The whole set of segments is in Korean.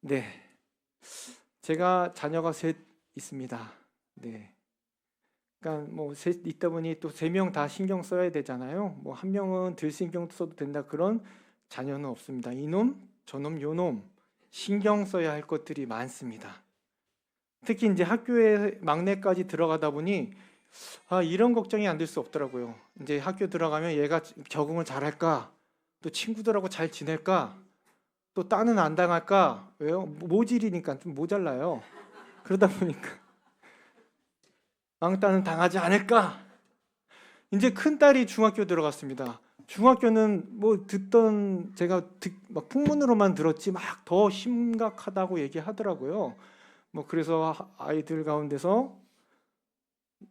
네, 제가 자녀가 셋 있습니다. 네, 그러니까 뭐 셋 있다 보니 또 세 명 다 신경 써야 되잖아요. 뭐 한 명은 덜 신경 써도 된다 그런 자녀는 없습니다. 이놈, 저놈, 요놈 신경 써야 할 것들이 많습니다. 특히 이제 학교에 막내까지 들어가다 보니 이런 걱정이 안 될 수 없더라고요. 이제 학교 들어가면 얘가 적응을 잘할까, 또 친구들하고 잘 지낼까, 또 따는 안 당할까? 왜요? 모질이니까 좀 모자라요. 그러다 보니까 왕따는 당하지 않을까? 이제 큰 딸이 중학교 들어갔습니다. 중학교는 뭐 제가 막 풍문으로만 들었지 막 더 심각하다고 얘기하더라고요. 뭐 그래서 아이들 가운데서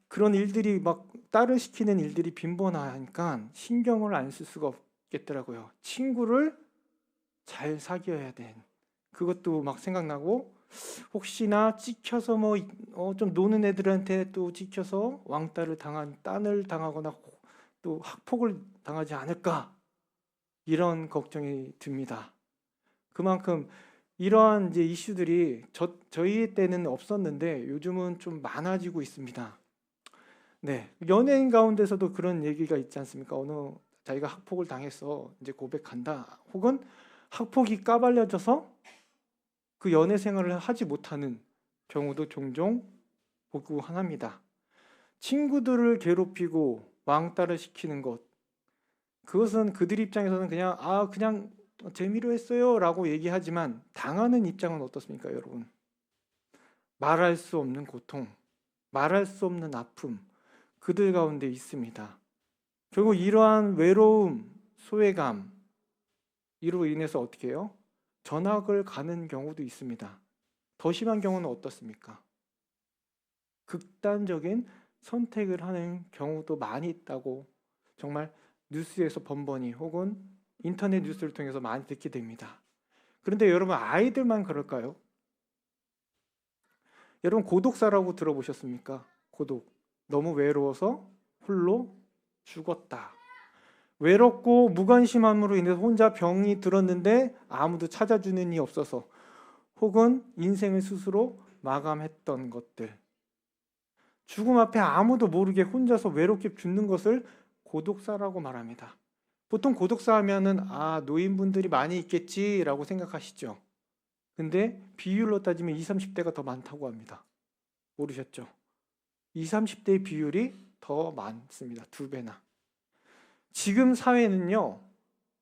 그런 일들이 막 딸을 시키는 일들이 빈번하니까 신경을 안 쓸 수가 없겠더라고요. 친구를 잘 사귀어야 돼. 그것도 막 생각나고 혹시나 찍혀서 뭐 좀 노는 애들한테 또 찍혀서 딴을 당하거나 또 학폭을 당하지 않을까 이런 걱정이 듭니다. 그만큼 이러한 이제 이슈들이 저희 때는 없었는데 요즘은 좀 많아지고 있습니다. 네, 연예인 가운데서도 그런 얘기가 있지 않습니까? 자기가 학폭을 당해서 이제 고백한다. 혹은 학폭이 까발려져서 그 연애 생활을 하지 못하는 경우도 종종 보고 합니다. 친구들을 괴롭히고 왕따를 시키는 것, 그것은 그들 입장에서는 그냥 재미로 했어요라고 얘기하지만 당하는 입장은 어떻습니까, 여러분? 말할 수 없는 고통, 말할 수 없는 아픔, 그들 가운데 있습니다. 결국 이러한 외로움, 소외감 이로 인해서 어떻게 해요? 전학을 가는 경우도 있습니다. 더 심한 경우는 어떻습니까? 극단적인 선택을 하는 경우도 많이 있다고 정말 뉴스에서 번번이 혹은 인터넷 뉴스를 통해서 많이 듣게 됩니다. 그런데 여러분, 아이들만 그럴까요? 여러분, 고독사라고 들어보셨습니까? 고독. 너무 외로워서 홀로 죽었다. 외롭고 무관심함으로 인해서 혼자 병이 들었는데 아무도 찾아주는 이 없어서 혹은 인생을 스스로 마감했던 것들, 죽음 앞에 아무도 모르게 혼자서 외롭게 죽는 것을 고독사라고 말합니다. 보통 고독사 하면은 노인분들이 많이 있겠지라고 생각하시죠. 근데 비율로 따지면 20, 30대가 더 많다고 합니다. 모르셨죠? 20, 30대의 비율이 더 많습니다. 2배나. 지금 사회는요,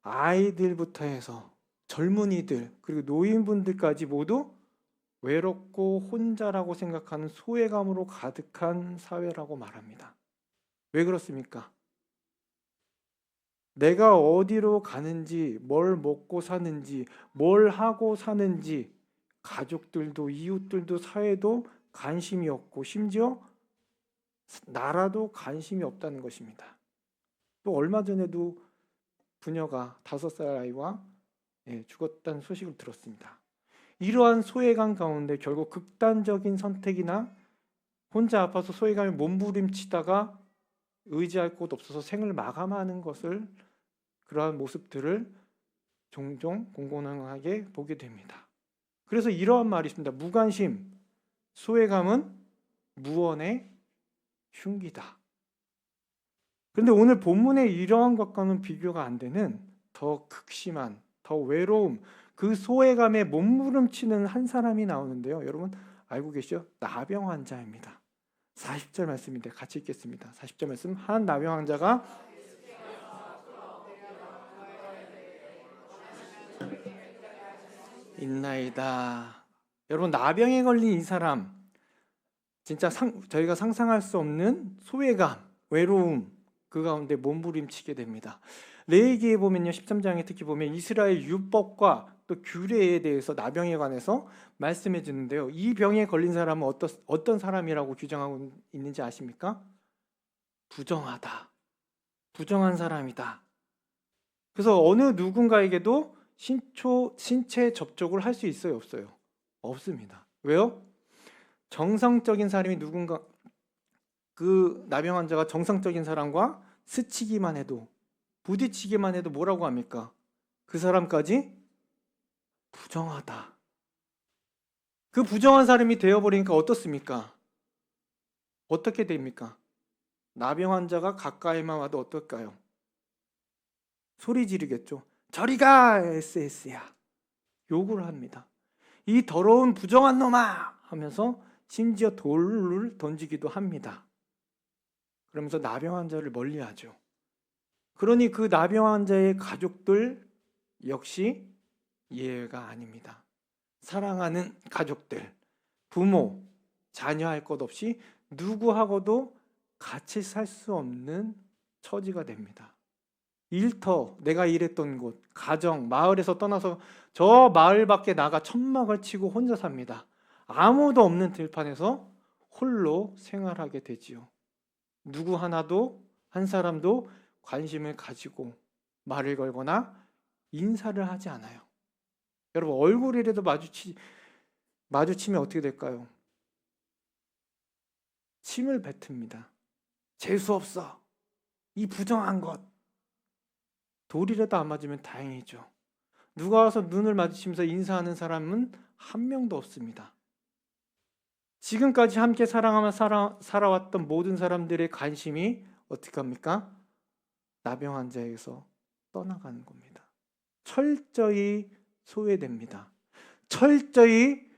아이들부터 해서 젊은이들 그리고 노인분들까지 모두 외롭고 혼자라고 생각하는 소외감으로 가득한 사회라고 말합니다. 왜 그렇습니까? 내가 어디로 가는지, 뭘 먹고 사는지, 뭘 하고 사는지 가족들도 이웃들도 사회도 관심이 없고 심지어 나라도 관심이 없다는 것입니다. 또 얼마 전에도 부녀가 5살 아이와 죽었다는 소식을 들었습니다. 이러한 소외감 가운데 결국 극단적인 선택이나 혼자 아파서 소외감에 몸부림치다가 의지할 곳 없어서 생을 마감하는 것을 그러한 모습들을 종종 공공연하게 보게 됩니다. 그래서 이러한 말이 있습니다. 무관심, 소외감은 무언의 흉기다. 그런데 오늘 본문의 이러한 것과는 비교가 안 되는 더 극심한, 더 외로움, 그 소외감에 몸부림치는 한 사람이 나오는데요. 여러분 알고 계시죠? 나병 환자입니다. 40절 말씀인데 같이 읽겠습니다. 40절 말씀. 한 나병 환자가 있나이다. 여러분, 나병에 걸린 이 사람 진짜 저희가 상상할 수 없는 소외감, 외로움 그 가운데 몸부림치게 됩니다. 레위기에 보면요, 13장에 특히 보면 이스라엘 율법과 또 규례에 대해서 나병에 관해서 말씀해 주는데요. 이 병에 걸린 사람은 어떤 사람이라고 규정하고 있는지 아십니까? 부정하다. 부정한 사람이다. 그래서 어느 누군가에게도 신체 접촉을 할 수 있어요, 없어요? 없습니다. 왜요? 정상적인 사람이 그 나병 환자가 정상적인 사람과 스치기만 해도, 부딪히기만 해도 뭐라고 합니까? 그 사람까지 부정하다. 그 부정한 사람이 되어버리니까 어떻습니까? 어떻게 됩니까? 나병 환자가 가까이만 와도 어떨까요? 소리 지르겠죠. 저리 가, SS야. 욕을 합니다. 이 더러운 부정한 놈아 하면서 심지어 돌을 던지기도 합니다. 그러면서 나병 환자를 멀리하죠. 그러니 그 나병 환자의 가족들 역시 예외가 아닙니다. 사랑하는 가족들, 부모, 자녀 할 것 없이 누구하고도 같이 살 수 없는 처지가 됩니다. 일터, 내가 일했던 곳, 가정, 마을에서 떠나서 저 마을 밖에 나가 천막을 치고 혼자 삽니다. 아무도 없는 들판에서 홀로 생활하게 되지요. 누구 하나도, 한 사람도 관심을 가지고 말을 걸거나 인사를 하지 않아요. 여러분, 얼굴이라도 마주치면 어떻게 될까요? 침을 뱉습니다. 재수없어. 이 부정한 것. 돌이라도 안 맞으면 다행이죠. 누가 와서 눈을 마주치면서 인사하는 사람은 한 명도 없습니다. 지금까지 함께 사랑하며 살아왔던 모든 사람들의 관심이 어떻게 합니까? 나병 환자에게서 떠나가는 겁니다. 철저히 소외됩니다. 철저히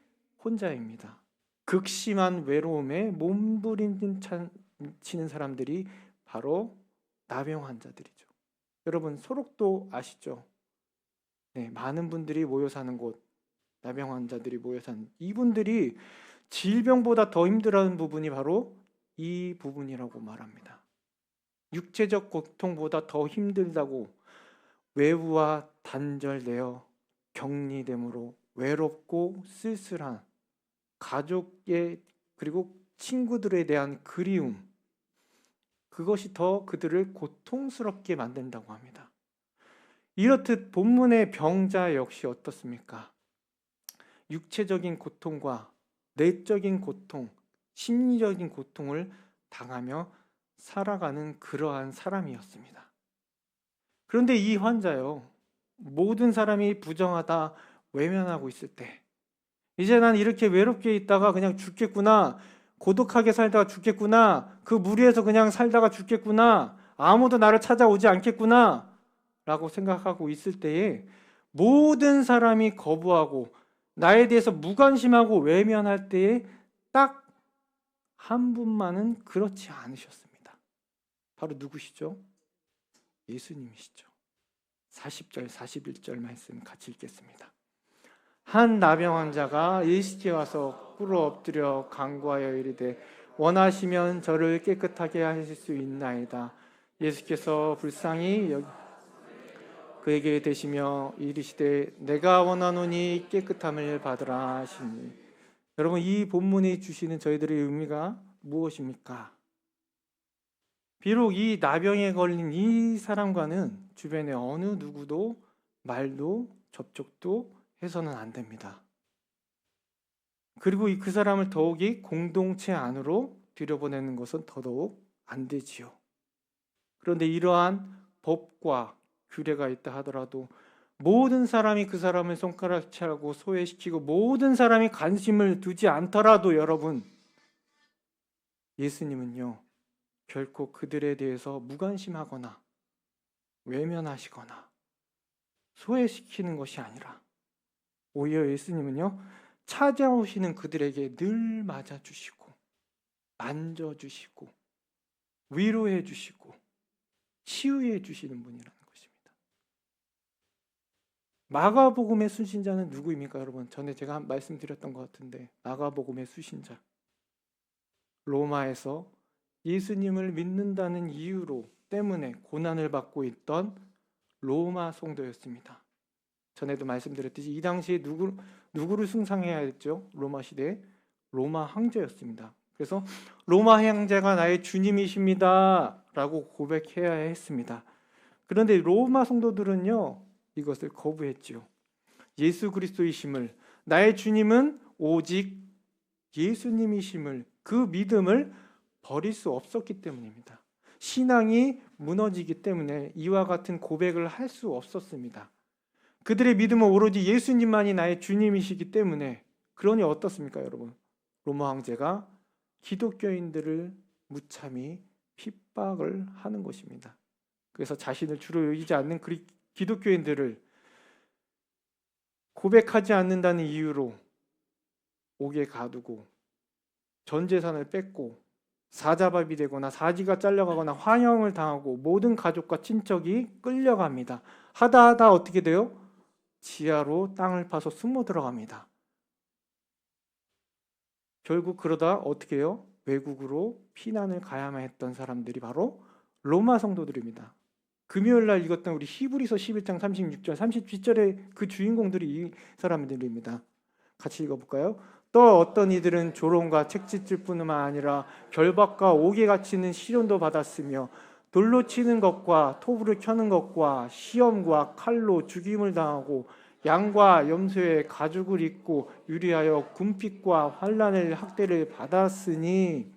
혼자입니다. 극심한 외로움에 몸부림치는 사람들이 바로 나병 환자들이죠. 여러분, 소록도 아시죠? 네, 많은 분들이 모여 사는 곳, 나병 환자들이 모여 사는 이분들이 질병보다 더 힘들어하는 부분이 바로 이 부분이라고 말합니다. 육체적 고통보다 더 힘들다고 외부와 단절되어 격리됨으로 외롭고 쓸쓸한 가족의 그리고 친구들에 대한 그리움, 그것이 더 그들을 고통스럽게 만든다고 합니다. 이렇듯 본문의 병자 역시 어떻습니까? 육체적인 고통과 내적인 고통, 심리적인 고통을 당하며 살아가는 그러한 사람이었습니다. 그런데 이 환자요, 모든 사람이 부정하다 외면하고 있을 때, 이제 난 이렇게 외롭게 있다가 그냥 죽겠구나, 고독하게 살다가 죽겠구나, 그 무리에서 그냥 살다가 죽겠구나, 아무도 나를 찾아오지 않겠구나 라고 생각하고 있을 때에 모든 사람이 거부하고 나에 대해서 무관심하고 외면할 때에 딱 한 분만은 그렇지 않으셨습니다. 바로 누구시죠? 예수님이시죠. 40절, 41절 말씀 같이 읽겠습니다. 한 나병 환자가 예수께 와서 꿇어 엎드려 간구하여 이르되 원하시면 저를 깨끗하게 하실 수 있나이다. 예수께서 불쌍히 그에게 대시며 이르시되 내가 원하노니 깨끗함을 받으라 하시니. 여러분, 이 본문이 주시는 저희들의 의미가 무엇입니까? 비록 이 나병에 걸린 이 사람과는 주변에 어느 누구도 말도 접촉도 해서는 안 됩니다. 그리고 그 사람을 더욱이 공동체 안으로 들여보내는 것은 더더욱 안 되지요. 그런데 이러한 법과 규례가 있다 하더라도 모든 사람이 그 사람을 손가락질하고 소외시키고 모든 사람이 관심을 두지 않더라도 여러분, 예수님은요 결코 그들에 대해서 무관심하거나 외면하시거나 소외시키는 것이 아니라 오히려 예수님은요 찾아오시는 그들에게 늘 맞아주시고 만져주시고 위로해 주시고 치유해 주시는 분이라는 것입니다. 마가복음의 수신자는 누구입니까? 여러분, 전에 제가 말씀드렸던 것 같은데 마가복음의 수신자, 로마에서 예수님을 믿는다는 이유로 때문에 고난을 받고 있던 로마 성도였습니다. 전에도 말씀드렸듯이 이 당시에 누구를 숭상해야 했죠? 로마 시대에 로마 황제였습니다. 그래서 로마 황제가 나의 주님이십니다 라고 고백해야 했습니다. 그런데 로마 성도들은요 이것을 거부했지요. 예수 그리스도이심을, 나의 주님은 오직 예수님이심을, 그 믿음을 버릴 수 없었기 때문입니다. 신앙이 무너지기 때문에 이와 같은 고백을 할 수 없었습니다. 그들의 믿음은 오로지 예수님만이 나의 주님이시기 때문에 그러니 어떻습니까, 여러분? 로마 황제가 기독교인들을 무참히 핍박을 하는 것입니다. 그래서 자신을 주로 여기지 않는 기독교인들을 고백하지 않는다는 이유로 옥에 가두고 전 재산을 뺏고 사자밥이 되거나 사지가 잘려가거나 환영을 당하고 모든 가족과 친척이 끌려갑니다. 하다 어떻게 돼요? 지하로 땅을 파서 숨어 들어갑니다. 결국 그러다 어떻게 해요? 외국으로 피난을 가야만 했던 사람들이 바로 로마 성도들입니다. 금요일 날 읽었던 우리 히브리서 11장 36절, 37절의 그 주인공들이 이 사람들입니다. 같이 읽어볼까요? 또 어떤 이들은 조롱과 책짓질 뿐만 아니라 결박과 옥에 갇히는 시련도 받았으며 돌로 치는 것과 토불을 켜는 것과 시험과 칼로 죽임을 당하고 양과 염소의 가죽을 입고 유리하여 군핍과 환난을 학대를 받았으니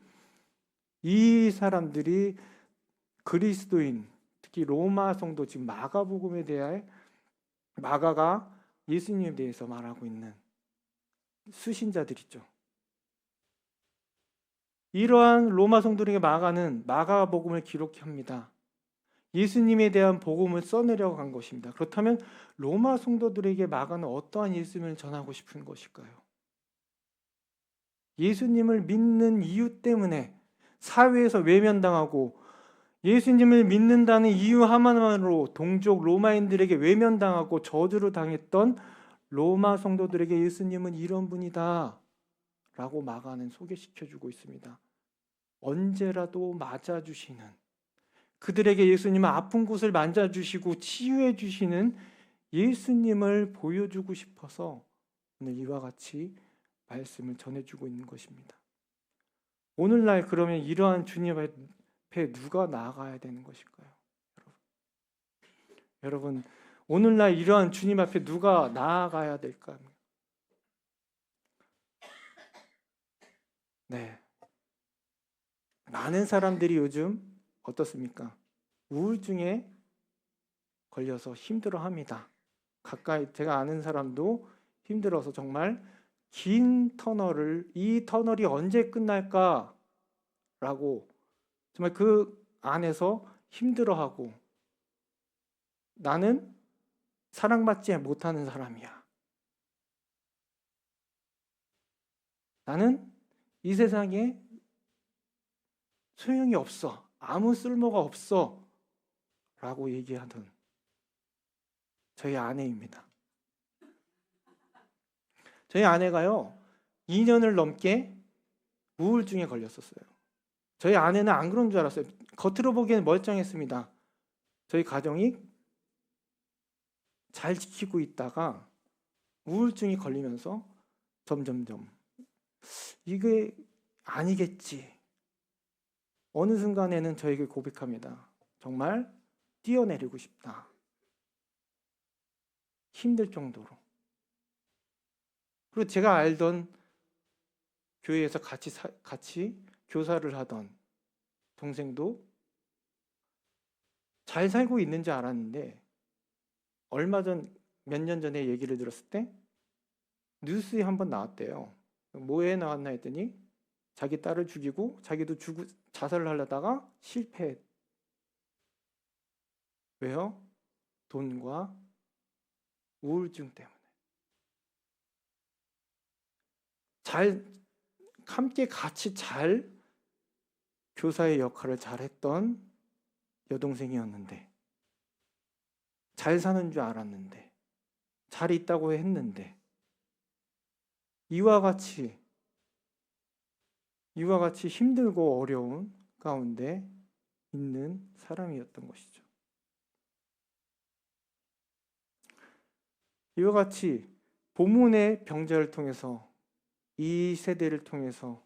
이 사람들이 그리스도인, 특히 로마 성도, 지금 마가복음에 대해 마가가 예수님에 대해서 말하고 있는 수신자들이죠. 이러한 로마 성도들에게 마가는 마가복음을 기록합니다. 예수님에 대한 복음을 써내려고 간 것입니다. 그렇다면 로마 성도들에게 마가는 어떠한 예수님을 전하고 싶은 것일까요? 예수님을 믿는 이유 때문에 사회에서 외면당하고 예수님을 믿는다는 이유 하나만으로 동족 로마인들에게 외면당하고 저주를 당했던 로마 성도들에게 예수님은 이런 분이다 라고 마가는 소개시켜주고 있습니다. 언제라도 맞아주시는, 그들에게 예수님은 아픈 곳을 만져주시고 치유해 주시는 예수님을 보여주고 싶어서 오늘 이와 같이 말씀을 전해주고 있는 것입니다. 오늘날 그러면 이러한 주님 앞에 누가 나아가야 되는 것일까요? 여러분, 오늘날 이러한 주님 앞에 누가 나아가야 될까요? 네, 많은 사람들이 요즘 어떻습니까? 우울증에 걸려서 힘들어합니다. 가까이 제가 아는 사람도 힘들어서 정말 긴 터널을, 이 터널이 언제 끝날까라고 정말 그 안에서 힘들어하고, 나는 사랑받지 못하는 사람이야. 나는 이 세상에 소용이 없어. 아무 쓸모가 없어. 라고 얘기하던 저희 아내입니다. 저희 아내가요, 2년을 넘게 우울증에 걸렸었어요. 저희 아내는 안 그런 줄 알았어요. 겉으로 보기에는 멀쩡했습니다. 저희 가정이 잘 지키고 있다가 우울증이 걸리면서 점점점 이게 아니겠지. 어느 순간에는 저에게 고백합니다. 정말 뛰어내리고 싶다. 힘들 정도로. 그리고 제가 알던 교회에서 같이 교사를 하던 동생도 잘 살고 있는 줄 알았는데, 얼마 전, 몇 년 전에 얘기를 들었을 때 뉴스에 한번 나왔대요. 뭐에 나왔나 했더니 자기 딸을 죽이고 자기도 자살을 하려다가 실패. 왜요? 돈과 우울증 때문에. 함께 같이 잘 교사의 역할을 잘했던 여동생이었는데, 잘 사는 줄 알았는데, 잘 있다고 했는데, 이와 같이 힘들고 어려운 가운데 있는 사람이었던 것이죠. 이와 같이 본문의 병자를 통해서, 이 세대를 통해서,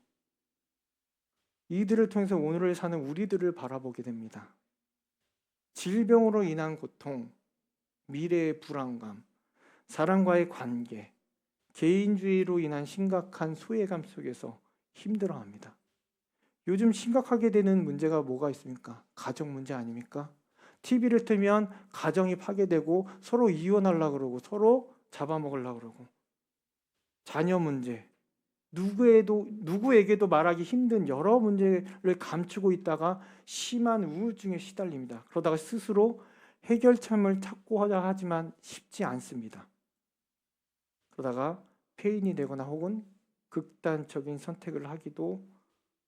이들을 통해서 오늘을 사는 우리들을 바라보게 됩니다. 질병으로 인한 고통, 미래의 불안감, 사람과의 관계, 개인주의로 인한 심각한 소외감 속에서 힘들어합니다. 요즘 심각하게 되는 문제가 뭐가 있습니까? 가정 문제 아닙니까? TV를 틀면 가정이 파괴되고 서로 이혼하려고 그러고 서로 잡아먹으려고 그러고, 자녀 문제, 누구에게도 말하기 힘든 여러 문제를 감추고 있다가 심한 우울증에 시달립니다. 그러다가 스스로 해결책을 찾고자 하지만 쉽지 않습니다. 그러다가 폐인이 되거나 혹은 극단적인 선택을 하기도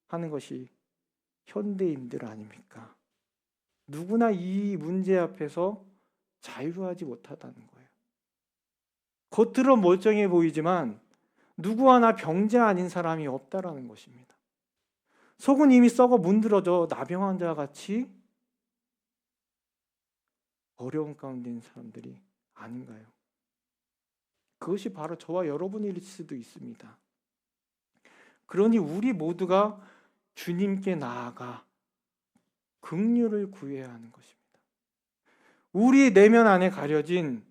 하는 것이 현대인들 아닙니까? 누구나 이 문제 앞에서 자유하지 못하다는 거예요. 겉으로 멀쩡해 보이지만 누구 하나 병자 아닌 사람이 없다라는 것입니다. 속은 이미 썩어 문드러져 나병 환자 같이 어려운 가운데 있는 사람들이 아닌가요? 그것이 바로 저와 여러분일 수도 있습니다. 그러니 우리 모두가 주님께 나아가 긍휼을 구해야 하는 것입니다. 우리 내면 안에 가려진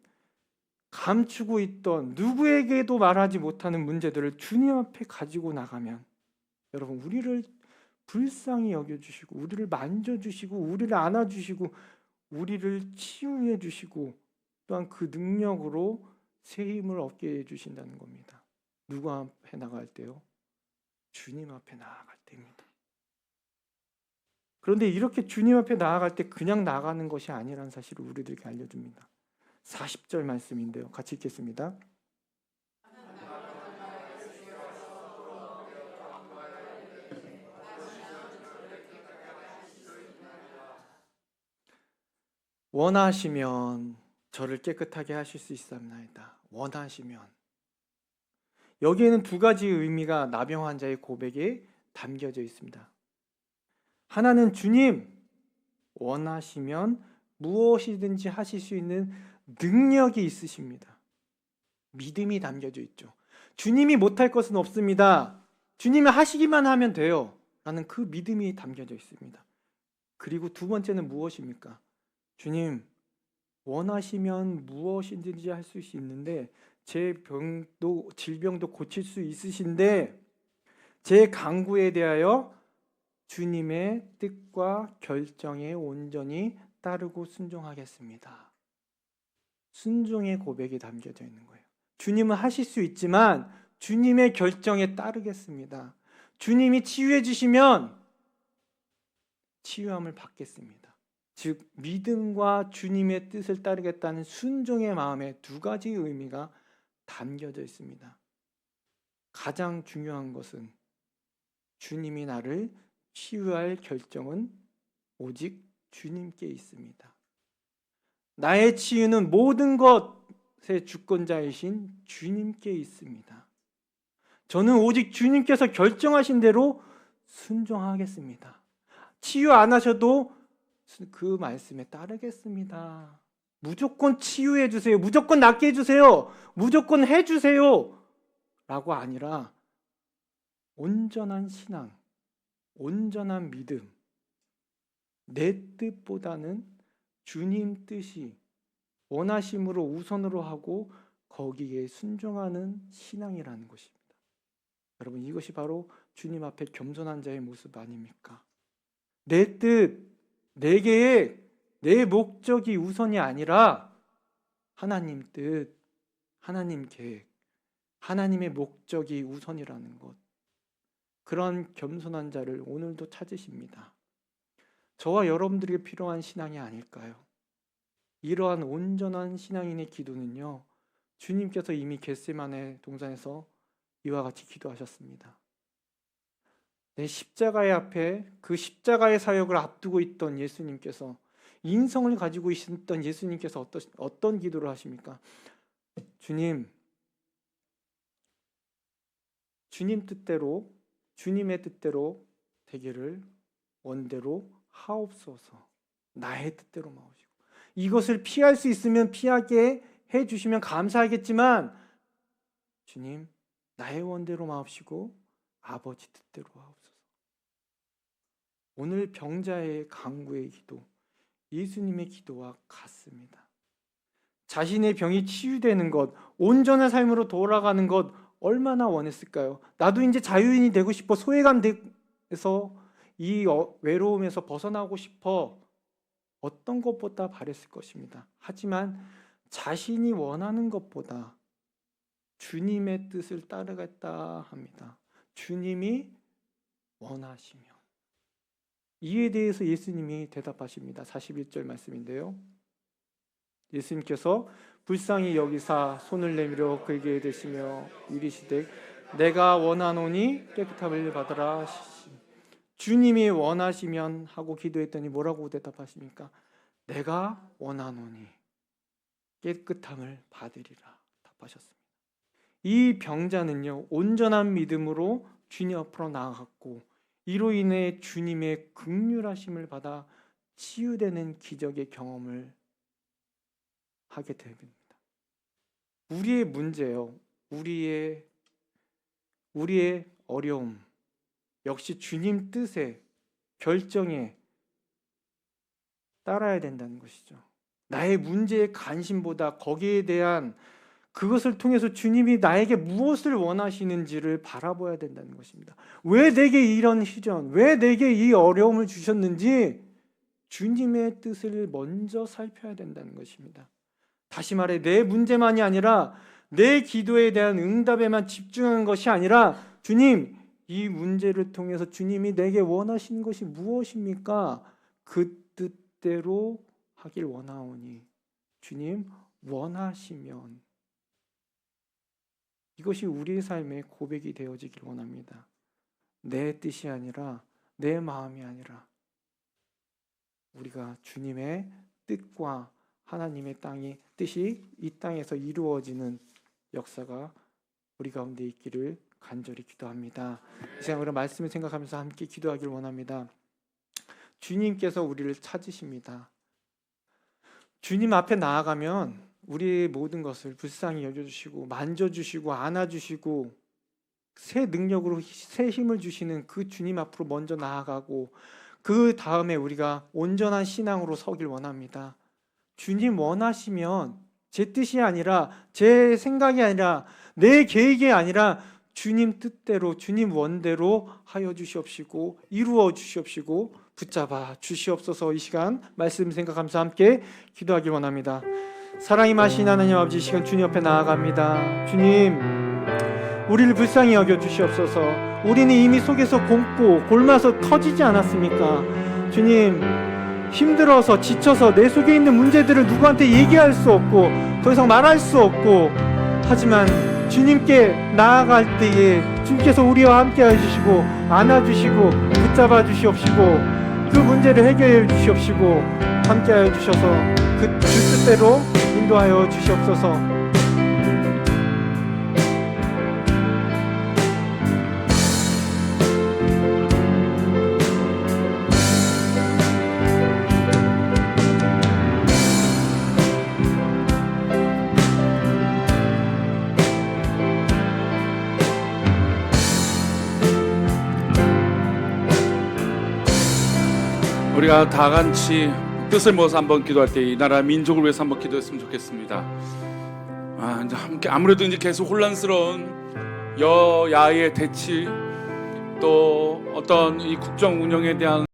감추고 있던 누구에게도 말하지 못하는 문제들을 주님 앞에 가지고 나가면 여러분 우리를 불쌍히 여겨주시고 우리를 만져주시고 우리를 안아주시고 우리를 치유해 주시고 또한 그 능력으로 새 힘을 얻게 해주신다는 겁니다. 누구 앞에 나갈 때요? 주님 앞에 나아갈 때입니다. 그런데 이렇게 주님 앞에 나아갈 때 그냥 나가는 것이 아니라는 사실을 우리들에게 알려줍니다. 40절 말씀인데요. 같이 읽겠습니다. 원하시면 저를 깨끗하게 하실 수 있사옵나이다. 원하시면. 여기에는 두 가지 의미가 나병 환자의 고백에 담겨져 있습니다. 하나는 주님, 원하시면 무엇이든지 하실 수 있는 능력이 있으십니다. 믿음이 담겨져 있죠. 주님이 못할 것은 없습니다. 주님이 하시기만 하면 돼요. 라는 그 믿음이 담겨져 있습니다. 그리고 두 번째는 무엇입니까? 주님, 원하시면 무엇이든지 할 수 있는데 제 질병도 고칠 수 있으신데 제 간구에 대하여 주님의 뜻과 결정에 온전히 따르고 순종하겠습니다. 순종의 고백이 담겨져 있는 거예요. 주님은 하실 수 있지만 주님의 결정에 따르겠습니다. 주님이 치유해 주시면 치유함을 받겠습니다. 즉 믿음과 주님의 뜻을 따르겠다는 순종의 마음에 두 가지 의미가 담겨져 있습니다. 가장 중요한 것은 주님이 나를 치유할 결정은 오직 주님께 있습니다. 나의 치유는 모든 것의 주권자이신 주님께 있습니다. 저는 오직 주님께서 결정하신 대로 순종하겠습니다. 치유 안 하셔도 그 말씀에 따르겠습니다. 무조건 치유해 주세요. 무조건 낫게 해주세요. 무조건 해주세요. 라고 아니라 온전한 신앙, 온전한 믿음, 내 뜻보다는 주님 뜻이 원하심으로 우선으로 하고 거기에 순종하는 신앙이라는 것입니다. 여러분 이것이 바로 주님 앞에 겸손한 자의 모습 아닙니까? 내 뜻, 내 계획, 내 목적이 우선이 아니라 하나님 뜻, 하나님 계획, 하나님의 목적이 우선이라는 것. 그런 겸손한 자를 오늘도 찾으십니다. 저와 여러분들에게 필요한 신앙이 아닐까요? 이러한 온전한 신앙인의 기도는요, 주님께서 이미 겟세마네 동산에서 이와 같이 기도하셨습니다. 내 십자가의 앞에 그 십자가의 사역을 앞두고 있던 예수님께서, 인성을 가지고 있었던 예수님께서 어떤 기도를 하십니까? 주님, 주님 뜻대로, 주님의 뜻대로 되기를 원대로 하옵소서. 나의 뜻대로 마옵시고. 이것을 피할 수 있으면 피하게 해주시면 감사하겠지만 주님, 나의 원대로 마옵시고 아버지 뜻대로 하옵소서. 오늘 병자의 간구의 기도, 예수님의 기도와 같습니다. 자신의 병이 치유되는 것, 온전한 삶으로 돌아가는 것 얼마나 원했을까요? 나도 이제 자유인이 되고 싶어, 소외감에서 이 외로움에서 벗어나고 싶어, 어떤 것보다 바랬을 것입니다. 하지만 자신이 원하는 것보다 주님의 뜻을 따르겠다 합니다. 주님이 원하시면. 이에 대해서 예수님이 대답하십니다. 41절 말씀인데요. 예수님께서 불쌍히 여기사 손을 내밀어 그에게 대시며 이르시되 내가 원하노니 깨끗함을 받으라. 주님이 원하시면 하고 기도했더니 뭐라고 대답하십니까? 내가 원하노니 깨끗함을 받으리라 답하셨습니다. 이 병자는요, 온전한 믿음으로 주님 앞으로 나아갔고 이로 인해 주님의 긍휼하심을 받아 치유되는 기적의 경험을 하게 됩니다. 우리의 문제요, 우리의 어려움 역시 주님 뜻에, 결정에 따라야 된다는 것이죠. 나의 문제의 관심보다 거기에 대한 그것을 통해서 주님이 나에게 무엇을 원하시는지를 바라봐야 된다는 것입니다. 왜 내게 이런 시련, 왜 내게 이 어려움을 주셨는지 주님의 뜻을 먼저 살펴야 된다는 것입니다. 다시 말해 내 문제만이 아니라 내 기도에 대한 응답에만 집중하는 것이 아니라 주님, 이 문제를 통해서 주님이 내게 원하시는 것이 무엇입니까? 그 뜻대로 하길 원하오니 주님 원하시면, 이것이 우리의 삶의 고백이 되어지길 원합니다. 내 뜻이 아니라, 내 마음이 아니라 우리가 주님의 뜻과 하나님의 뜻이 이 땅에서 이루어지는 역사가 우리 가운데 있기를 간절히 기도합니다. 이 시간 우리 말씀을 생각하면서 함께 기도하길 원합니다. 주님께서 우리를 찾으십니다. 주님 앞에 나아가면 우리의 모든 것을 불쌍히 여겨주시고 만져주시고 안아주시고 새 능력으로 새 힘을 주시는 그 주님 앞으로 먼저 나아가고 그 다음에 우리가 온전한 신앙으로 서길 원합니다. 주님 원하시면 제 뜻이 아니라 제 생각이 아니라 내 계획이 아니라 주님 뜻대로 주님 원대로 하여 주시옵시고 이루어 주시옵시고 붙잡아 주시옵소서. 이 시간 말씀 생각하면서 함께 기도하길 원합니다. 사랑이 마신 하나님 아버지, 이 시간 주님 옆에 나아갑니다. 주님, 우리를 불쌍히 여겨 주시옵소서. 우리는 이미 속에서 곪고 골마서 터지지 않았습니까? 주님, 힘들어서 지쳐서 내 속에 있는 문제들을 누구한테 얘기할 수 없고 더 이상 말할 수 없고, 하지만 주님께 나아갈 때에 주님께서 우리와 함께 해주시고 안아주시고 붙잡아 주시옵시고 그 문제를 해결해 주시옵시고 함께 하여 주셔서 그 주 뜻대로 인도하여 주시옵소서. 우리가 다 같이 뜻을 모아서 한번 기도할 때 이 나라 민족을 위해서 한번 기도했으면 좋겠습니다. 이제 함께 아무래도 이제 계속 혼란스러운 여야의 대치, 또 어떤 이 국정 운영에 대한